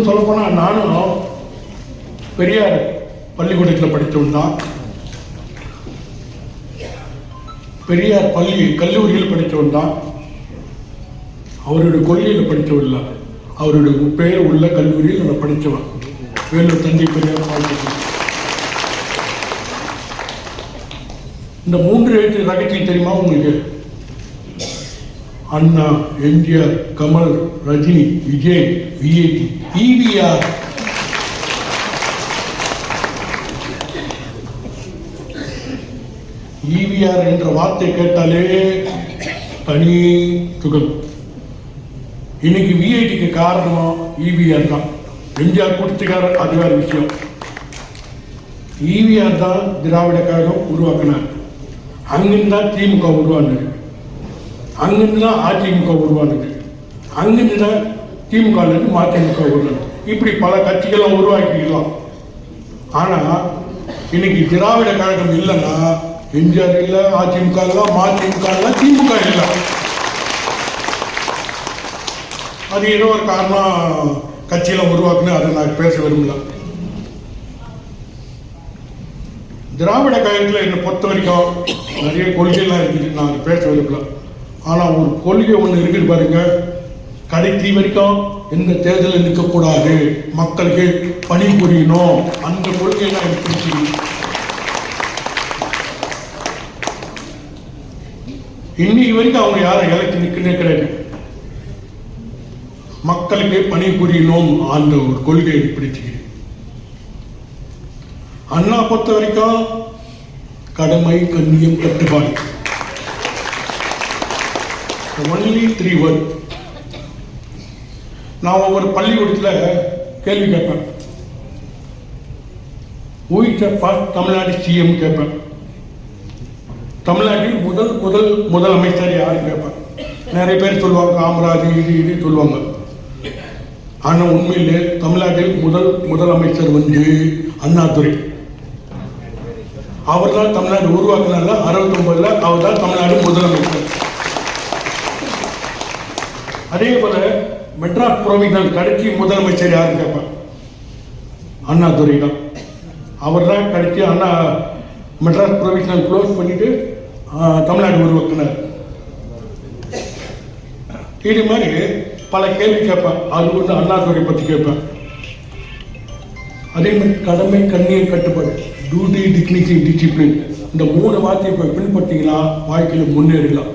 சொல்லப்போனால் நானும் பெரியார் பள்ளிக்கூடத்தில் படித்தவன் தான். பெரியார் கல்லூரியில் படித்தவன் தான். அவருடைய கொள்கையில் படித்தவன் இல்லை, அவருடைய பெயர் உள்ள கல்லூரியில் நான் படித்தவன். வேலூர் தந்தை பெரியார் பாலிடெக்னிக். இந்த 3 எழுத்து ரகசியம் தெரியுமா உங்களுக்கு? அண்ணா, எம்ஜிஆர், கமல், ரஜினி, விஜய், விஐடி, ஈவிஆர். ஈவிஆர் என்ற வார்த்தை கேட்டாலே தனி சுகம். இன்னைக்கு விஐடிக்கு காரணம் ஈவிஆர் தான். எம்ஜிஆர் கொடுத்துக்காரர், அது வேற விஷயம். ஈவிஆர் தான் திராவிட கழகம் உருவாக்கினார். அங்கிருந்து தான் திமுக உருவானது, அங்கிருந்து தான் அதிமுக உருவானது, அங்கிருந்து தான் திமுகலேருந்து மதிமுக உருவானது. இப்படி பல கட்சிகளை உருவாக்கிக்கலாம். ஆனால் இன்னைக்கு திராவிட கழகம் இல்லைன்னா எம்ஜிஆர் இல்லை, அதிமுக இல்லை, மதிமுக இல்லை, திமுக இல்லை. அது ஏதோ ஒரு காரணம் கட்சியில் உருவாக்குன்னு அதை நான் பேச விரும்பல. திராவிட கழகத்தில் என்னை பொறுத்த வரைக்கும் நிறைய கொள்கைலாம் இருக்குது, நான் பேச விரும்பல. ஆனால் ஒரு கொள்கை ஒன்று இருக்குது பாருங்க, கடைசி வரைக்கும் எந்த தேர்தலில் நிற்கக்கூடாது, மக்களுக்கு பணிபுரியணும். அந்த கொள்கையெல்லாம் எனக்கு பிடிச்சிருக்கு. இன்னைக்கு வரைக்கும் அவங்க யாரும் எலெக்ஷன் நிற்கனே கிடையாது. மக்களுக்கு பணிபுரியணும் அந்த ஒரு கொள்கையை பிடிச்சிருக்கு. அண்ணா பொறுத்த வரைக்கும் கடமை, கண்ணியம், கட்டுப்பாடு. Only 3 word. நான் ஒவ்வொரு பள்ளிக்கூடத்தில் கேள்வி கேட்பேன். Who is the first Tamil Nadu CM கேட்பேன். தமிழ்நாட்டில் முதலமைச்சர் யாரு கேட்பேன். நிறைய பேர் சொல்லுவாங்க காமராஜ், இது சொல்லுவாங்க. ஆனால் உண்மையிலே தமிழ்நாட்டில் முதலமைச்சர் அண்ணாதுரை. அவர் தான் தமிழ்நாடு உருவாக்குனால 69 அவர் தான் தமிழ்நாடு முதலமைச்சர். அதே போல மெட்ராஸ் புரோவிஷனல் கடைசி முதலமைச்சர் யாருன்னு கேட்பார், அண்ணாதுரை தான். அவர் தான் கடைசி மெட்ராஸ் புரோவிஷனல் க்ளோஸ் பண்ணிட்டு தமிழ்நாடு உருவாக்குனார். இது மாதிரி பல கேள்வி கேட்பேன். அது அண்ணாதுரை பற்றி கேட்பேன். அதே மாதிரி கடமை, கண்ணியம், கட்டுப்பாடு, டியூட்டி, டிக்னிட்டி, டிசிப்ளின், இந்த 3 வார்த்தையை பின்பற்றிங்கன்னா வாழ்க்கையில் முன்னேறலாம்.